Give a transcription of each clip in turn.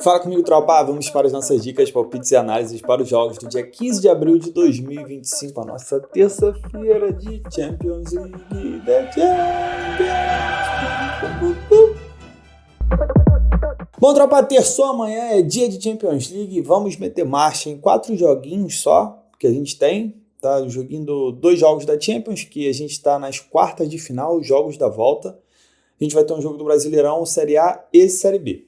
Fala comigo, tropa. Vamos para as nossas dicas, palpites e análises para os jogos do dia 15 de abril de 2025, a nossa terça-feira de Champions League. The Champions. Bom, tropa, terça amanhã é dia de Champions League. Vamos meter marcha em 4 joguinhos só que a gente tem. Tá? Joguinho 2 jogos da Champions, que a gente está nas quartas de final, os jogos da volta. A gente vai ter um jogo do Brasileirão, Série A e Série B.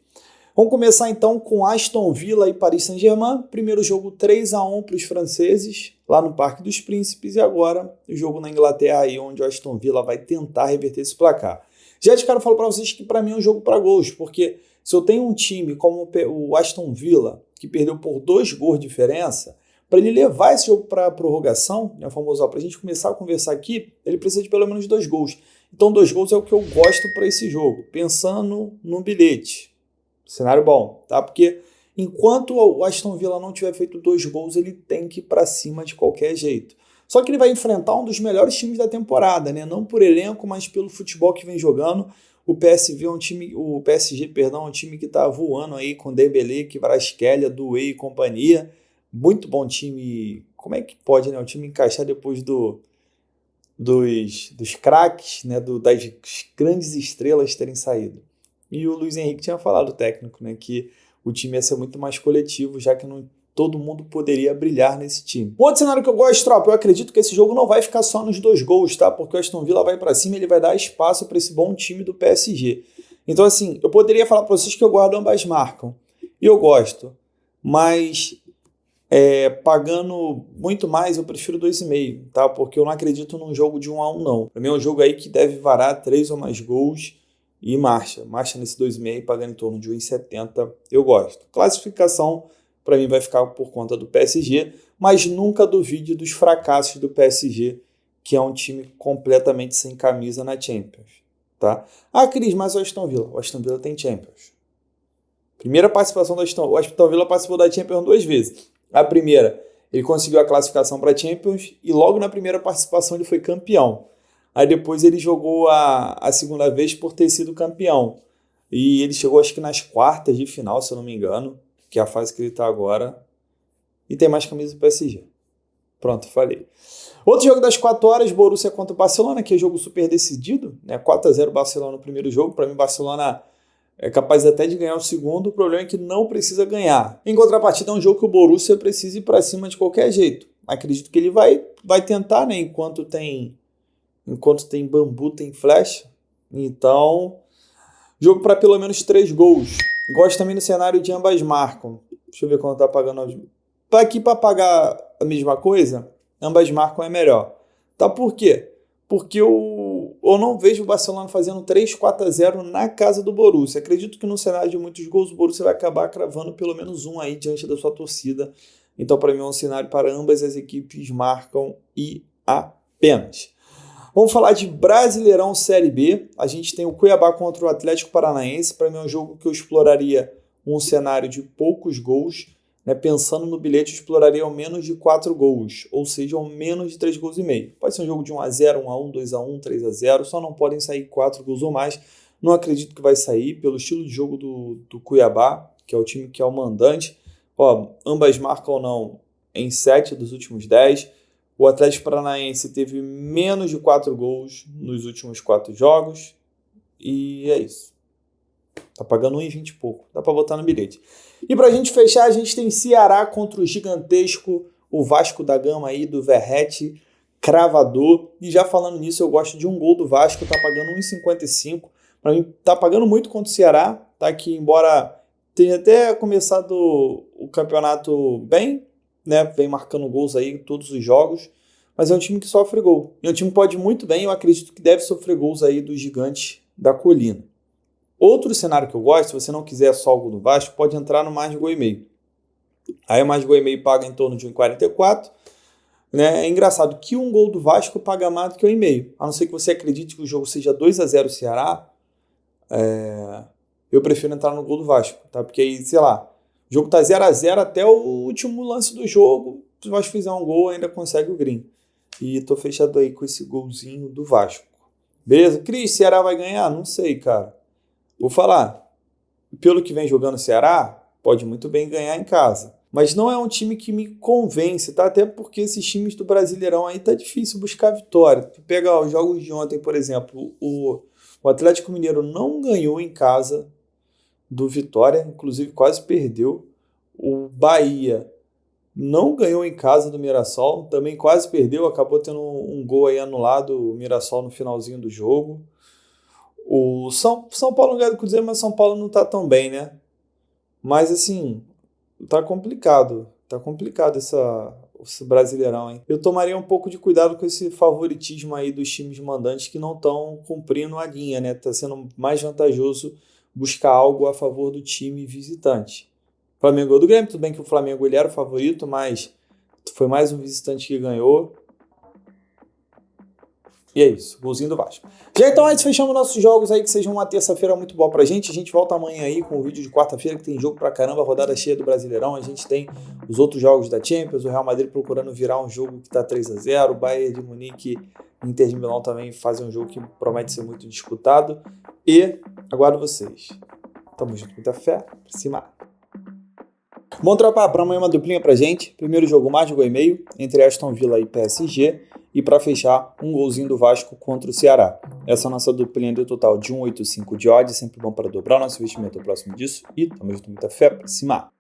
Vamos começar então com Aston Villa e Paris Saint-Germain. Primeiro jogo 3-1 para os franceses, lá no Parque dos Príncipes. E agora o jogo na Inglaterra, aí, onde o Aston Villa vai tentar reverter esse placar. Já de cara eu falo para vocês que para mim é um jogo para gols, porque se eu tenho um time como o Aston Villa, que perdeu por 2 gols de diferença, para ele levar esse jogo para a prorrogação, né, famoso, para a gente começar a conversar aqui, ele precisa de pelo menos 2 gols. Então 2 gols é o que eu gosto para esse jogo, pensando no bilhete. Cenário bom, tá? Porque enquanto o Aston Villa não tiver feito 2 gols, ele tem que ir para cima de qualquer jeito. Só que ele vai enfrentar um dos melhores times da temporada, né? Não por elenco, mas pelo futebol que vem jogando. O PSG é um time, é um time que tá voando aí com Dembélé, Kvaratskhelia, Doué e companhia. Muito bom time. Como é que pode, né? O time encaixar depois dos craques, né? Das grandes estrelas terem saído. E o Luiz Henrique tinha falado, o técnico, né, que o time ia ser muito mais coletivo, já que não todo mundo poderia brilhar nesse time. Um outro cenário que eu gosto, tropa, eu acredito que esse jogo não vai ficar só nos 2 gols, tá? Porque o Aston Villa vai para cima e ele vai dar espaço para esse bom time do PSG. Então, assim, eu poderia falar para vocês que eu guardo ambas marcam. E eu gosto. Mas pagando muito mais, eu prefiro 2,5, tá? Porque eu não acredito num jogo de 1-1, não. Para mim é um jogo aí que deve varar 3 ou mais gols. E marcha nesse 2,5, pagando em torno de 1,70, eu gosto. Classificação, para mim, vai ficar por conta do PSG, mas nunca duvide dos fracassos do PSG, que é um time completamente sem camisa na Champions. Tá? Ah, Cris, mas o Aston Villa tem Champions. Primeira participação do o Aston Villa participou da Champions 2 vezes. A primeira, ele conseguiu a classificação para a Champions e logo na primeira participação ele foi campeão. Aí depois ele jogou a segunda vez por ter sido campeão. E ele chegou acho que nas quartas de final, se eu não me engano, que é a fase que ele está agora. E tem mais camisa do PSG. Pronto, falei. Outro jogo das 4 horas, Borussia contra o Barcelona, que é jogo super decidido. Né? 4-0 Barcelona no primeiro jogo. Para mim, Barcelona é capaz até de ganhar o segundo. O problema é que não precisa ganhar. Em contrapartida, é um jogo que o Borussia precisa ir para cima de qualquer jeito. Acredito que ele vai tentar, né? Enquanto tem bambu, tem flecha. Então, jogo para pelo menos 3 gols. Gosto também do cenário de ambas marcam. Deixa eu ver quanto tá pagando. Tá aqui para pagar a mesma coisa, ambas marcam é melhor. Tá por quê? Porque eu não vejo o Barcelona fazendo 3-4-0 na casa do Borussia. Acredito que no cenário de muitos gols o Borussia vai acabar cravando pelo menos um aí diante da sua torcida. Então, para mim, é um cenário para ambas as equipes marcam e apenas. Vamos falar de Brasileirão Série B. A gente tem o Cuiabá contra o Atlético Paranaense. Para mim é um jogo que eu exploraria um cenário de poucos gols. Né? Pensando no bilhete, eu exploraria ao menos de 4 gols. Ou seja, ao menos de 3 gols e meio. Pode ser um jogo de 1-0, 1-1, 2-1, 3-0. Só não podem sair 4 gols ou mais. Não acredito que vai sair pelo estilo de jogo do Cuiabá, que é o time que é o mandante. Ambas marcam ou não em 7 dos últimos 10. O Atlético Paranaense teve menos de 4 gols nos últimos 4 jogos. E é isso. Tá pagando 1,20 e pouco. Dá para botar no bilhete. E pra gente fechar, a gente tem Ceará contra o gigantesco, o Vasco da Gama aí, do Verratti, cravador. E já falando nisso, eu gosto de um gol do Vasco. Tá pagando 1,55. Para mim, tá pagando muito contra o Ceará. Tá? Que embora tenha até começado o campeonato bem, né, vem marcando gols aí em todos os jogos, mas é um time que sofre gol. E é um time que pode muito bem, eu acredito que deve sofrer gols aí dos gigantes da colina. Outro cenário que eu gosto, se você não quiser só o gol do Vasco, pode entrar no mais de gol e meio. Aí o mais de gol e meio paga em torno de 1,44. Né? É engraçado que um gol do Vasco paga mais do que 1,5. A não ser que você acredite que o jogo seja 2-0 Ceará, eu prefiro entrar no gol do Vasco. Tá? Porque aí, sei lá, o jogo tá 0-0 até o último lance do jogo. Se o Vasco fizer um gol, ainda consegue o green. E tô fechado aí com esse golzinho do Vasco. Beleza? Cris, Ceará vai ganhar? Não sei, cara. Vou falar. Pelo que vem jogando o Ceará, pode muito bem ganhar em casa. Mas não é um time que me convence, tá? Até porque esses times do Brasileirão aí tá difícil buscar vitória. Tu pega os jogos de ontem, por exemplo, o Atlético Mineiro não ganhou em casa do Vitória, inclusive quase perdeu. O Bahia não ganhou em casa do Mirassol, também quase perdeu, acabou tendo um gol aí anulado, o Mirassol no finalzinho do jogo. O São Paulo ganhou do Cruzeiro, mas São Paulo não tá tão bem, né? Mas assim, tá complicado esse Brasileirão, hein? Eu tomaria um pouco de cuidado com esse favoritismo aí dos times mandantes que não estão cumprindo a linha, né? Tá sendo mais vantajoso buscar algo a favor do time visitante. Flamengo do Grêmio, tudo bem que o Flamengo ele era o favorito, mas foi mais um visitante que ganhou. E é isso, golzinho do Vasco. Já então, aí fechamos nossos jogos aí, que seja uma terça-feira muito boa pra gente. A gente volta amanhã aí com o vídeo de quarta-feira, que tem jogo pra caramba, rodada cheia do Brasileirão. A gente tem os outros jogos da Champions, o Real Madrid procurando virar um jogo que tá 3-0, o Bayern de Munique e Inter de Milão também fazem um jogo que promete ser muito disputado. E aguardo vocês. Tamo junto, muita fé, pra cima. Bom, tropa, para amanhã uma duplinha pra gente. Primeiro jogo, mais de 1,5 entre Aston Villa e PSG. E para fechar, um golzinho do Vasco contra o Ceará. Essa é a nossa duplinha de total de 1,85 de odds. Sempre bom para dobrar o nosso investimento ao próximo disso. E tamo junto, muita fé pra cima.